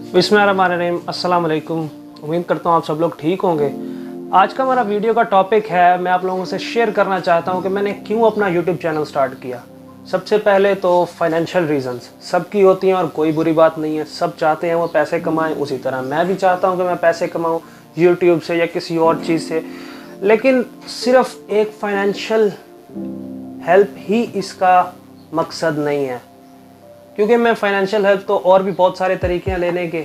बिस्मिल्लाहिर्रहमानिर्रहीम, अस्सलाम वालेकुम। उम्मीद करता हूँ आप सब लोग ठीक होंगे। आज का हमारा वीडियो का टॉपिक है, मैं आप लोगों से शेयर करना चाहता हूँ कि मैंने क्यों अपना यूट्यूब चैनल स्टार्ट किया। सबसे पहले तो फाइनेंशियल रीजंस सबकी होती हैं और कोई बुरी बात नहीं है, सब चाहते हैं वो पैसे कमाएं। उसी तरह मैं भी चाहता हूँ कि मैं पैसे कमाऊँ यूट्यूब से या किसी और चीज़ से, लेकिन सिर्फ एक फाइनेंशियल हेल्प ही इसका मकसद नहीं है, क्योंकि मैं फाइनेंशियल हेल्प तो और भी बहुत सारे तरीके हैं लेने के।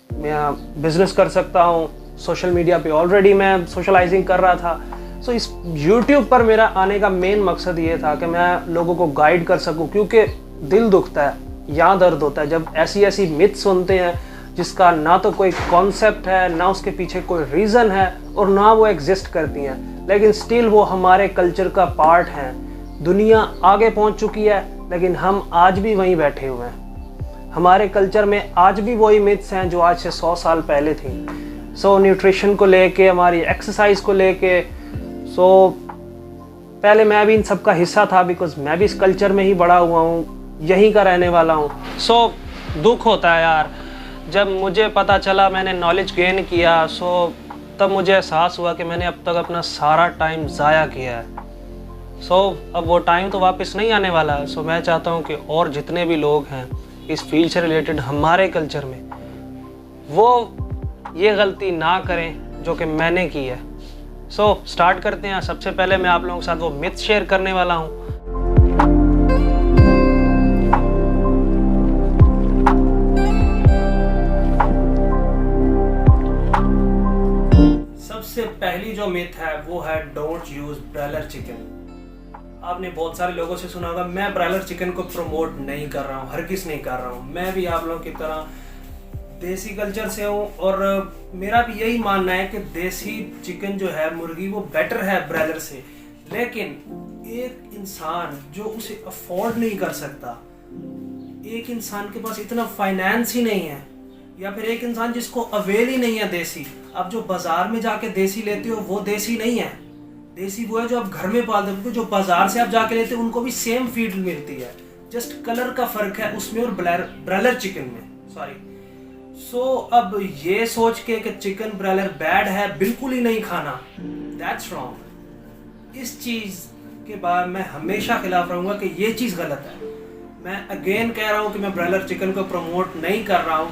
मैं बिज़नेस कर सकता हूँ, सोशल मीडिया पे ऑलरेडी मैं सोशलाइजिंग कर रहा था। सो इस यूट्यूब पर मेरा आने का मेन मकसद ये था कि मैं लोगों को गाइड कर सकूँ, क्योंकि दिल दुखता है, यहाँ दर्द होता है जब ऐसी ऐसी मिथ सुनते हैं जिसका ना तो कोई कॉन्सेप्ट है, ना उसके पीछे कोई रीज़न है और ना वो एग्जिस्ट करती हैं, लेकिन स्टिल वो हमारे कल्चर का पार्ट हैं। दुनिया आगे पहुँच चुकी है लेकिन हम आज भी वहीं बैठे हुए हैं। हमारे कल्चर में आज भी वही मिथ्स हैं जो आज से 100 साल पहले थी। न्यूट्रिशन को लेके, हमारी एक्सरसाइज को लेके, पहले मैं भी इन सब का हिस्सा था, बिकॉज मैं भी इस कल्चर में ही बड़ा हुआ हूँ, यहीं का रहने वाला हूँ। दुख होता है यार जब मुझे पता चला, मैंने नॉलेज गेन किया, तब मुझे एहसास हुआ कि मैंने अब तक अपना सारा टाइम ज़ाया किया है। अब वो टाइम तो वापस नहीं आने वाला है। मैं चाहता हूँ कि और जितने भी लोग हैं इस फील्ड से रिलेटेड हमारे कल्चर में, वो ये गलती ना करें जो कि मैंने की है। स्टार्ट करते हैं। सबसे पहले मैं आप लोगों के साथ वो मिथ शेयर करने वाला हूँ। सबसे पहली जो मिथ है वो है डोंट यूज ब्रॉयलर चिकन। आपने बहुत सारे लोगों से सुना होगा, मैं ब्रॉयलर चिकन को प्रमोट नहीं कर रहा हूँ, हरगिज़ नहीं कर रहा हूँ। मैं भी आप लोगों की तरह देसी कल्चर से हूँ और मेरा भी यही मानना है कि देसी चिकन जो है, मुर्गी, वो बेटर है ब्रॉयलर से। लेकिन एक इंसान जो उसे अफोर्ड नहीं कर सकता, एक इंसान के पास इतना फाइनेंस ही नहीं है, या फिर एक इंसान जिसको अवेल ही नहीं है देसी। आप जो बाजार में जाके देसी लेते हो वो देसी नहीं है। देसी वो है जो आप घर में पालते हो, क्योंकि जो बाजार से आप जाके लेते हो उनको भी सेम फीड मिलती है, जस्ट कलर का फर्क है उसमें और ब्रॉयलर चिकन में। अब ये सोच के कि चिकन ब्रॉयलर बैड है, बिल्कुल ही नहीं खाना, दैट्स रॉन्ग। इस चीज के बाद मैं हमेशा खिलाफ रहूंगा कि ये चीज गलत है। मैं अगेन कह रहा हूँ कि मैं ब्रॉयलर चिकन को प्रमोट नहीं कर रहा हूँ।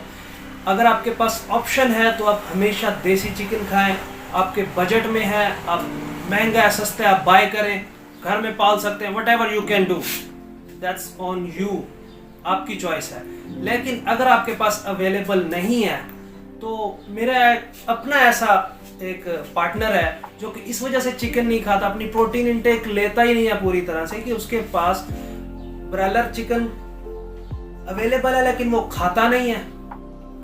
अगर आपके पास ऑप्शन है तो आप हमेशा देसी चिकन खाएं। आपके बजट में है, आप महंगा है सस्ता है, आप बाय करें, घर में पाल सकते हैं, what ever you can do, that's on you, आपकी चॉइस है। लेकिन अगर आपके पास अवेलेबल नहीं है तो मेरा अपना ऐसा एक पार्टनर है जो कि इस वजह से चिकन नहीं खाता, अपनी प्रोटीन इंटेक लेता ही नहीं है पूरी तरह से, कि उसके पास ब्रॉयलर चिकन अवेलेबल है लेकिन वो खाता नहीं है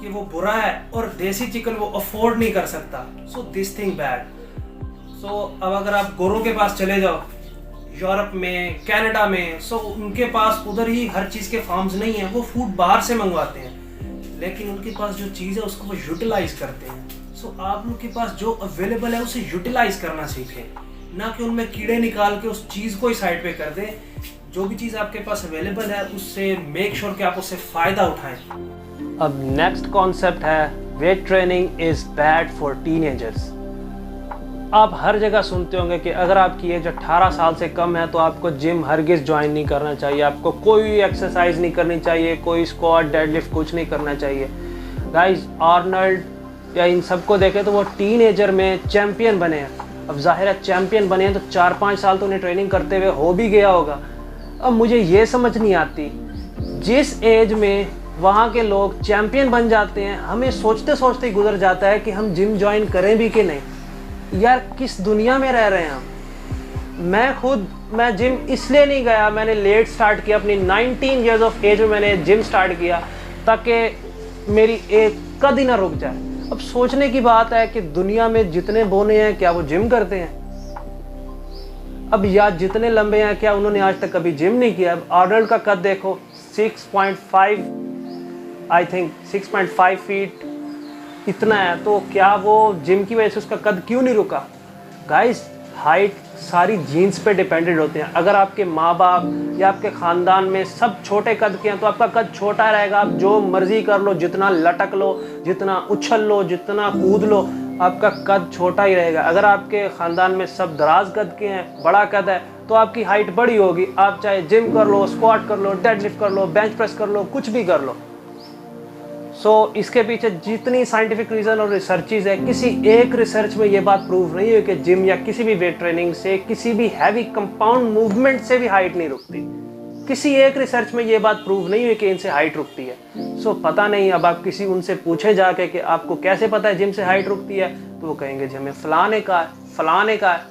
कि वो बुरा है, और देसी चिकन वो अफोर्ड नहीं कर सकता। This thing bad. अब अगर आप गोरों के पास चले जाओ, यूरोप में, कनाडा में, उनके पास उधर ही हर चीज़ के फार्म्स नहीं है, वो फूड बाहर से मंगवाते हैं, लेकिन उनके पास जो चीज़ है उसको वो यूटिलाइज करते हैं। आप लोग के पास जो अवेलेबल है उसे यूटिलाइज करना सीखें, ना कि उनमें कीड़े निकाल के उस चीज़ को ही साइड पे कर दें। जो भी चीज़ आपके पास अवेलेबल है उससे मेक श्योर कि आप उससे फ़ायदा उठाएं। अब नेक्स्ट कॉन्सेप्ट है weight training is bad for teenagers. आप हर जगह सुनते होंगे कि अगर आपकी एज 18 साल से कम है तो आपको जिम हरगिज़ ज्वाइन नहीं करना चाहिए, आपको कोई एक्सरसाइज नहीं करनी चाहिए, कोई स्क्वाट, डेडलिफ्ट कुछ नहीं करना चाहिए। गाइस, आर्नल्ड या इन सबको देखें तो वो टीनेजर में चैम्पियन बने हैं। अब जाहिर है चैम्पियन बने हैं तो 4-5 साल तो उन्हें ट्रेनिंग करते हुए हो भी गया होगा। अब मुझे ये समझ नहीं आती, जिस एज में वहाँ के लोग चैम्पियन बन जाते हैं, हमें सोचते सोचते ही गुजर जाता है कि हम जिम ज्वाइन करें भी कि नहीं। यार, किस दुनिया में रह रहे हैं हम। मैं जिम इसलिए नहीं गया, मैंने लेट स्टार्ट किया, अपनी 19 ईयर्स ऑफ एज में मैंने जिम स्टार्ट किया ताकि मेरी एज कभी ना रुक जाए। अब सोचने की बात है कि दुनिया में जितने बोने हैं क्या वो जिम करते हैं? अब या जितने लंबे हैं क्या उन्होंने आज तक कभी जिम नहीं किया? अब आर्नल्ड का कद देखो, 6.5 आई थिंक 6.5 फीट इतना है, तो क्या वो जिम की वजह से उसका कद क्यों नहीं रुका? गाइस, हाइट सारी जीन्स पे डिपेंडेंट होते हैं। अगर आपके माँ बाप या आपके ख़ानदान में सब छोटे कद के हैं तो आपका कद छोटा रहेगा। आप जो मर्ज़ी कर लो, जितना लटक लो, जितना उछल लो, जितना कूद लो, आपका कद छोटा ही रहेगा। अगर आपके ख़ानदान में सब दराज कद के हैं, बड़ा कद है, तो आपकी हाइट बड़ी होगी। आप चाहे जिम कर लो, स्क्वाट कर लो, डेडलिफ्ट कर लो, बेंच प्रेस कर लो, कुछ भी कर लो। इसके पीछे जितनी साइंटिफिक रीज़न और रिसर्चेज है, किसी एक रिसर्च में ये बात प्रूव नहीं हुई कि जिम या किसी भी वेट ट्रेनिंग से, किसी भी हैवी कंपाउंड मूवमेंट से भी हाइट नहीं रुकती। किसी एक रिसर्च में ये बात प्रूव नहीं हुई कि इनसे हाइट रुकती है। पता नहीं, अब आप किसी उनसे पूछे जाके कि आपको कैसे पता है जिम से हाइट रुकती है, तो वो कहेंगे जी हमें फलाने का है, फलाने का है।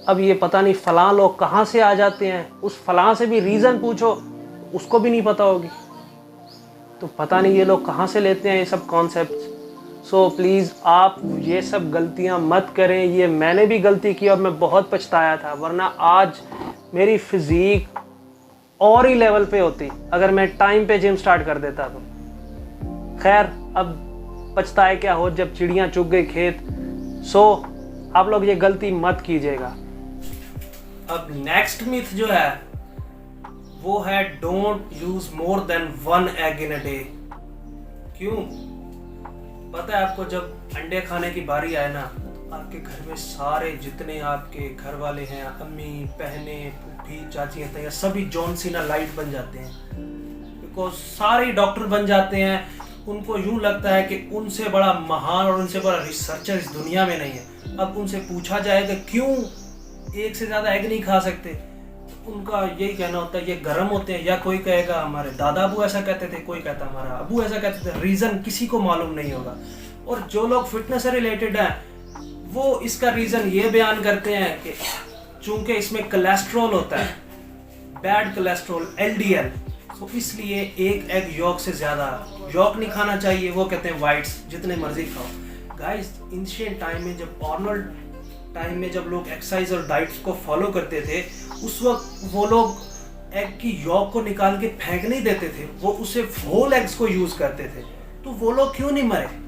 अब ये पता नहीं फलां लोग कहाँ से आ जाते हैं, उस फलां से भी रीज़न पूछो, उसको भी नहीं पता होगी। तो पता नहीं ये लोग कहाँ से लेते हैं ये सब कॉन्सेप्ट्स। प्लीज़ आप ये सब गलतियाँ मत करें। ये मैंने भी गलती की और मैं बहुत पछताया था, वरना आज मेरी फिज़ीक और ही लेवल पे होती अगर मैं टाइम पे जिम स्टार्ट कर देता तो। खैर, अब पछताए क्या हो जब चिड़ियाँ चुग गई खेत। आप लोग ये गलती मत कीजिएगा। अब नेक्स्ट मिथ जो है वो है don't use more than 1 egg in a day. क्यों? पता है आपको, जब अंडे खाने की बारी आए ना, तो आपके घर में सारे जितने आपके घर वाले हैं, अम्मी, बहने, फूफी, चाची, ताया, सभी जॉन सीना लाइट बन जाते हैं। बिकॉज सारे डॉक्टर बन जाते हैं। उनको यूं लगता है कि उनसे बड़ा महान और उनसे बड़ा रिसर्चर इस दुनिया में नहीं है। अब उनसे पूछा जाए कि क्यों एक से ज़्यादा एग नहीं खा सकते, उनका यही कहना होता है ये गर्म होते हैं, या कोई कहेगा हमारे दादा अबू ऐसा कहते थे, कोई कहता हमारा अबू ऐसा कहते थे। रीज़न किसी को मालूम नहीं होगा। और जो लोग फिटनेस से रिलेटेड हैं वो इसका रीज़न ये बयान करते हैं कि चूंकि इसमें कोलेस्ट्रॉल होता है, बैड कोलेस्ट्रॉल, LDL, तो इसलिए एक एग यॉक से ज़्यादा यॉक नहीं खाना चाहिए। वो कहते हैं वाइट्स जितने मर्जी खाओ। गाइस, एंशिएंट टाइम में, जब आर्नोल्ड टाइम में, जब लोग एक्सरसाइज और डाइट्स को फॉलो करते थे, उस वक्त वो लोग एग की यॉक को निकाल के फेंक नहीं देते थे, वो उसे होल एग्स को यूज करते थे। तो वो लोग क्यों नहीं मरे?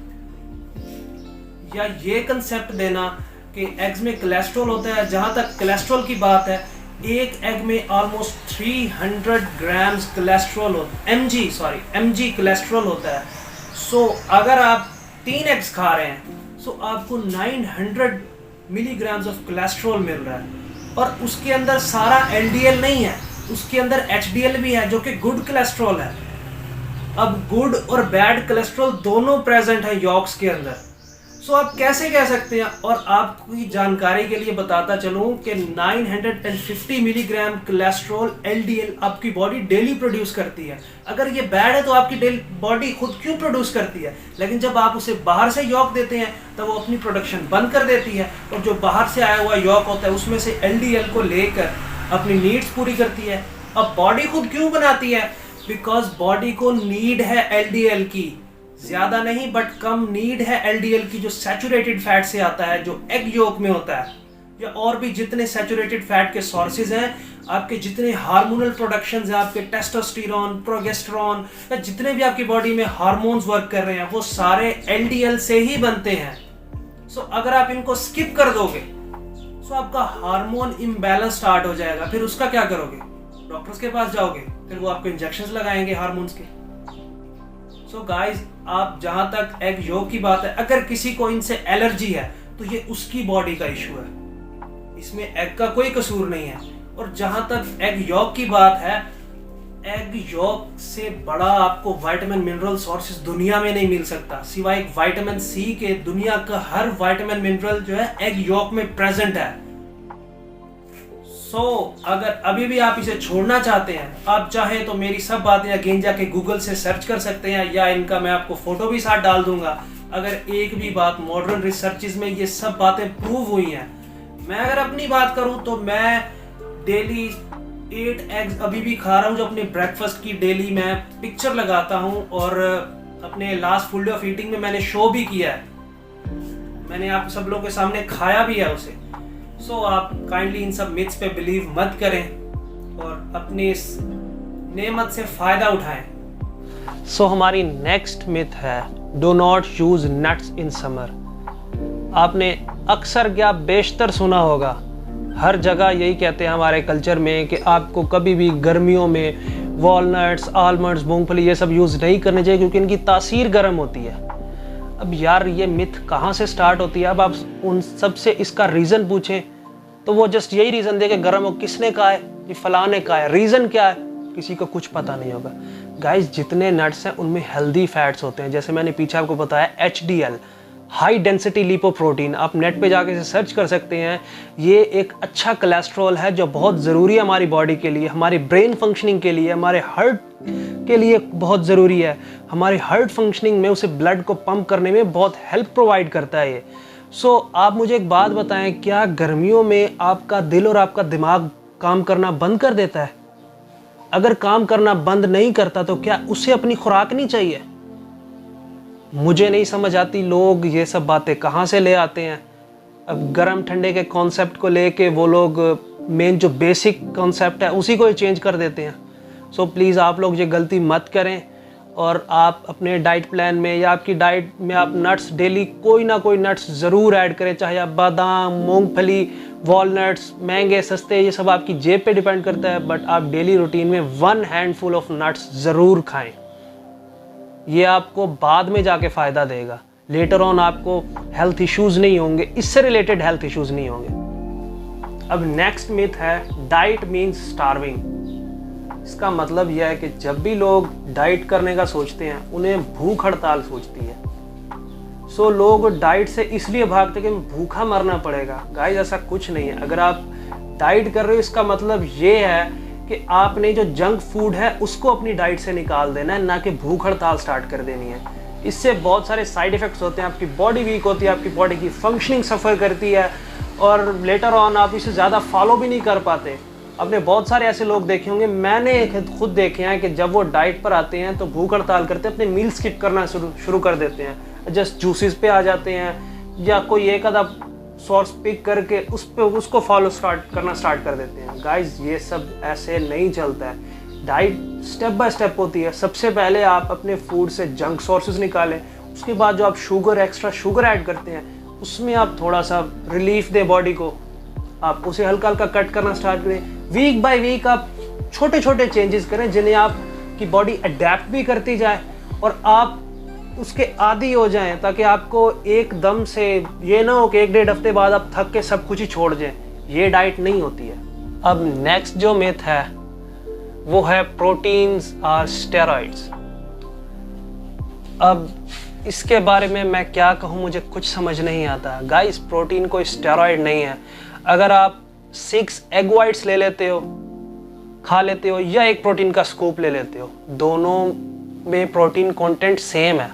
या ये कंसेप्ट देना कि एग्स में कोलेस्ट्रॉल होता है। जहां तक कोलेस्ट्रॉल की बात है, एक एग में almost 300 grams cholesterol mg cholesterol होता है। अगर आप 3 एग्स खा रहे हैं, आपको 900 मिलीग्राम्स ऑफ कोलेस्ट्रॉल मिल रहा है। और उसके अंदर सारा LDL नहीं है, उसके अंदर HDL भी है, जो कि गुड कोलेस्ट्रॉल है। अब गुड और बैड कोलेस्ट्रॉल दोनों प्रेजेंट है यॉक्स के अंदर। आप कैसे कह सकते हैं? और आपकी जानकारी के लिए बताता चलूं कि 950 मिलीग्राम कोलेस्ट्रॉल LDL आपकी बॉडी डेली प्रोड्यूस करती है। अगर ये बैड है तो आपकी बॉडी खुद क्यों प्रोड्यूस करती है? लेकिन जब आप उसे बाहर से यॉक देते हैं तब वो अपनी प्रोडक्शन बंद कर देती है, और जो बाहर से आया हुआ यॉक होता है उसमें से LDL को लेकर अपनी नीड्स पूरी करती है। अब बॉडी खुद क्यों बनाती है? बिकॉज बॉडी को नीड है LDL की, ज्यादा नहीं बट कम नीड है LDL की, जो सैचुरेटेड फैट से आता है, जो एग योक में होता है, या और भी जितने सैचुरेटेड फैट के सोर्सेज हैं, आपके जितने हार्मोनल प्रोडक्शंस हैं, आपके टेस्टोस्टेरोन, प्रोजेस्टेरोन, या जितने भी आपकी बॉडी में हार्मोन्स वर्क कर रहे हैं, वो सारे LDL से ही बनते हैं। अगर आप इनको स्किप कर दोगे आपका हार्मोन इम्बैलेंस स्टार्ट हो जाएगा। फिर उसका क्या करोगे? डॉक्टर्स के पास जाओगे, फिर वो आपको इंजेक्शंस लगाएंगे हार्मोन्स के। गाइस, आप जहां तक एग योक की बात है, अगर किसी को इनसे एलर्जी है तो ये उसकी बॉडी का इशू है, इसमें एग का कोई कसूर नहीं है। और जहां तक एग योक की बात है, एग योक से बड़ा आपको विटामिन मिनरल सोर्सेज दुनिया में नहीं मिल सकता। सिवाय एक विटामिन C के दुनिया का हर विटामिन मिनरल जो है एग योक में प्रेजेंट है। अगर अभी भी आप इसे छोड़ना चाहते हैं, आप चाहें तो मेरी सब बातें अगेन जाके गूगल से सर्च कर सकते हैं, या इनका मैं आपको फोटो भी साथ डाल दूंगा। अगर एक भी बात मॉडर्न रिसर्चेज में ये सब बातें प्रूव हुई हैं। मैं अगर अपनी बात करूं तो मैं डेली 8 एग्स अभी भी खा रहा हूं, जो अपने ब्रेकफास्ट की डेली मैं पिक्चर लगाता हूं, और अपने last full day of eating में मैंने शो भी किया है, मैंने आप सब लोगों के सामने खाया भी है उसे। आप काइंडली इन सब मिथ्स पे बिलीव मत करें और अपनी इस नेमत से फायदा उठाएं। हमारी नेक्स्ट मिथ है do not use nuts in summer. आपने अक्सर क्या बेशतर सुना होगा हर जगह यही कहते हैं हमारे कल्चर में कि आपको कभी भी गर्मियों में वॉलनट्स, आलमंड्स, मूंगफली ये सब यूज़ नहीं करने चाहिए क्योंकि इनकी तासीर गर्म होती है। अब यार ये मिथ कहाँ से स्टार्ट होती है? अब आप उन सब से इसका रीज़न पूछें तो वो जस्ट यही रीज़न दे कि गर्म हो। किसने कहा है? ये फलां ने कहा है। रीज़न क्या है? किसी को कुछ पता नहीं होगा। गाइस, जितने नट्स हैं उनमें हेल्दी फैट्स होते हैं, जैसे मैंने पीछे आपको बताया HDL, हाई डेंसिटी लिपोप्रोटीन। आप नेट पे जाके इसे सर्च कर सकते हैं। ये एक अच्छा कोलेस्ट्रॉल है जो बहुत ज़रूरी है हमारी बॉडी के लिए, हमारी ब्रेन फंक्शनिंग के लिए, हमारे हार्ट के लिए बहुत ज़रूरी है। हमारी हार्ट फंक्शनिंग में उसे ब्लड को पंप करने में बहुत हेल्प प्रोवाइड करता है ये। सो आप मुझे एक बात बताएं, क्या गर्मियों में आपका दिल और आपका दिमाग काम करना बंद कर देता है? अगर काम करना बंद नहीं करता तो क्या उसे अपनी खुराक नहीं चाहिए? मुझे नहीं समझ आती लोग ये सब बातें कहाँ से ले आते हैं। अब गर्म ठंडे के कॉन्सेप्ट को लेके वो लोग मेन जो बेसिक कॉन्सेप्ट है उसी को ही चेंज कर देते हैं। सो प्लीज़ आप लोग ये गलती मत करें और आप अपने डाइट प्लान में या आपकी डाइट में आप नट्स डेली कोई ना कोई नट्स ज़रूर ऐड करें, चाहे आप बादाम, मूंगफली, वॉलनट्स, महंगे सस्ते, ये सब आपकी जेब पे डिपेंड करता है, बट आप डेली रूटीन में 1 हैंडफुल ऑफ नट्स ज़रूर खाएं। ये आपको बाद में जाके फ़ायदा देगा। लेटर ऑन आपको हेल्थ इश्यूज़ नहीं होंगे, इससे रिलेटेड हेल्थ इश्यूज़ नहीं होंगे। अब नेक्स्ट मिथ है डाइट मीन्स स्टार्विंग। इसका मतलब यह है कि जब भी लोग डाइट करने का सोचते हैं उन्हें भूख हड़ताल सोचती है। सो लोग डाइट से इसलिए भागते हैं कि भूखा मरना पड़ेगा। गाइस, ऐसा कुछ नहीं है। अगर आप डाइट कर रहे हो इसका मतलब ये है कि आपने जो जंक फूड है उसको अपनी डाइट से निकाल देना है, ना कि भूख हड़ताल स्टार्ट कर देनी है। इससे बहुत सारे साइड इफ़ेक्ट्स होते हैं। आपकी बॉडी वीक होती है, आपकी बॉडी की फंक्शनिंग सफ़र करती है और लेटर ऑन आप इसे ज़्यादा फॉलो भी नहीं कर पाते। आपने बहुत सारे ऐसे लोग देखे होंगे, मैंने खुद देखे हैं कि जब वो डाइट पर आते हैं तो भूख हड़ताल करते हैं, अपने मील स्किप करना शुरू कर देते हैं, जस्ट जूसेस पे आ जाते हैं या कोई एक आधा सोर्स पिक करके उसको फॉलो करना स्टार्ट कर देते हैं। गाइस, ये सब ऐसे नहीं चलता है। डाइट स्टेप बाय स्टेप होती है। सबसे पहले आप अपने फूड से जंक सोर्सेज निकालें, उसके बाद जो आप एक्स्ट्रा शुगर ऐड करते हैं उसमें आप थोड़ा सा रिलीफ दें बॉडी को, आप उसे हल्का हल्का कट करना स्टार्ट करें। वीक बाय वीक आप छोटे छोटे चेंजेस करें जिन्हें आपकी बॉडी अडेप्ट भी करती जाए और आप उसके आदी हो जाएं, ताकि आपको एकदम से ये ना हो कि 1-1.5 हफ्ते बाद आप थक के सब कुछ ही छोड़ जाएं। ये डाइट नहीं होती है। अब नेक्स्ट जो मिथ है वो है प्रोटीन्स आर स्टेरॉइड्स। अब इसके बारे में मैं क्या कहूँ, मुझे कुछ समझ नहीं आता। गाइस, प्रोटीन कोई स्टेरॉइड नहीं है। अगर आप 6 एग वाइट्स ले लेते हो, खा लेते हो, या एक प्रोटीन का स्कूप ले लेते हो, दोनों में प्रोटीन कंटेंट सेम है।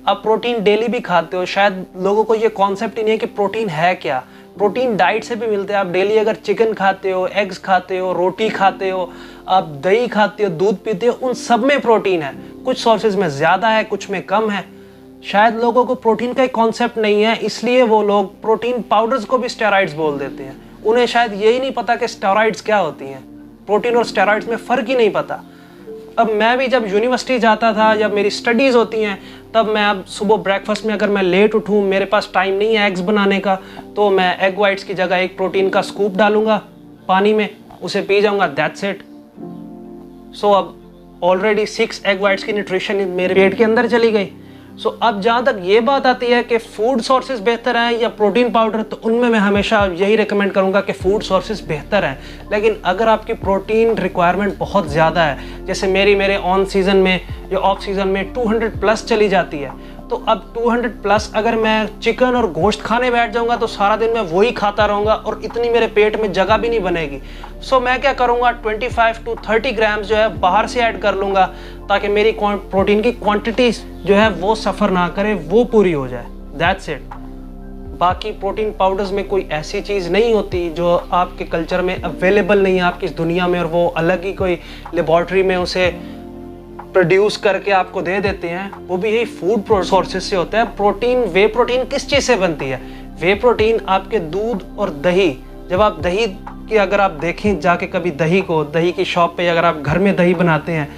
अब प्रोटीन डेली भी खाते हो, शायद लोगों को ये कॉन्सेप्ट ही नहीं है कि प्रोटीन है क्या। प्रोटीन डाइट से भी मिलते हैं। आप डेली अगर चिकन खाते हो, एग्स खाते हो, रोटी खाते हो, आप दही खाते हो, दूध पीते हो, उन सब में प्रोटीन है। कुछ सोर्सेज में ज़्यादा है, कुछ में कम है। शायद लोगों को प्रोटीन का एक कॉन्सेप्ट नहीं है, इसलिए वो लोग प्रोटीन पाउडर्स को भी स्टेरॉइड्स बोल देते हैं। उन्हें शायद यही नहीं पता कि स्टेरॉइड्स क्या होती हैं। प्रोटीन और स्टेरॉइड्स में फ़र्क ही नहीं पता। अब मैं भी जब यूनिवर्सिटी जाता था, जब मेरी स्टडीज़ होती हैं, तब मैं अब सुबह ब्रेकफास्ट में अगर मैं लेट उठूँ, मेरे पास टाइम नहीं है एग्स बनाने का, तो मैं एग वाइट्स की जगह एक प्रोटीन का स्कूप डालूंगा पानी में, उसे पी जाऊंगा, दैट्स इट। सो अब ऑलरेडी 6 एग वाइट्स की न्यूट्रिशन मेरे पेट के अंदर चली गई। सो अब जहाँ तक ये बात आती है कि फूड सोर्सेज बेहतर हैं या प्रोटीन पाउडर, तो उनमें मैं हमेशा यही रिकमेंड करूँगा कि फूड सोर्सेज बेहतर हैं। लेकिन अगर आपकी प्रोटीन रिक्वायरमेंट बहुत ज़्यादा है, जैसे मेरे ऑन सीज़न में या ऑफ सीज़न में 200+ चली जाती है, तो अब 200+ अगर मैं चिकन और गोश्त खाने बैठ जाऊंगा तो सारा दिन मैं वही खाता रहूँगा और इतनी मेरे पेट में जगह भी नहीं बनेगी। सो मैं क्या करूँगा, 25 to 30 ग्राम्स जो है बाहर से ऐड कर लूँगा, ताकि मेरी प्रोटीन की क्वांटिटी जो है वो सफ़र ना करे, वो पूरी हो जाए। That's it. बाकी प्रोटीन पाउडर्स में कोई ऐसी चीज़ नहीं होती जो आपके कल्चर में अवेलेबल नहीं है आपकी इस दुनिया में, और वो अलग ही कोई लेबॉर्ट्री में उसे प्रोड्यूस करके आपको दे देते हैं। वो भी यही फूड सोर्सेज से होता है। वे प्रोटीन किस चीज़ से बनती है? वे प्रोटीन आपके दूध और दही, जब आप दही की अगर आप देखें जाके कभी दही की शॉप पे, अगर आप घर में दही बनाते हैं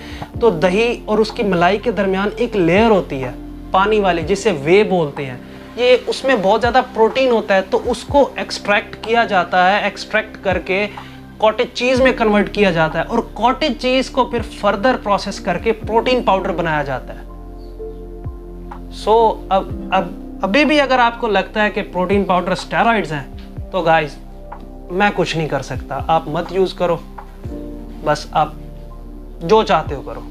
तो दही और उसकी मलाई के दरमियान एक लेयर होती है पानी वाली, जिसे वे बोलते हैं। ये उसमें बहुत ज़्यादा प्रोटीन होता है, तो उसको एक्सट्रैक्ट किया जाता है, एक्सट्रैक्ट करके कॉटेज चीज़ में कन्वर्ट किया जाता है और कॉटेज चीज़ को फिर फर्दर प्रोसेस करके प्रोटीन पाउडर बनाया जाता है। सो अब अभी भी अगर आपको लगता है कि प्रोटीन पाउडर स्टेरॉइड्स हैं, तो गाइस मैं कुछ नहीं कर सकता, आप मत यूज़ करो, बस आप जो चाहते हो करो,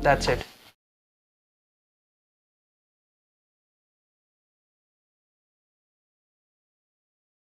दैट्स इट।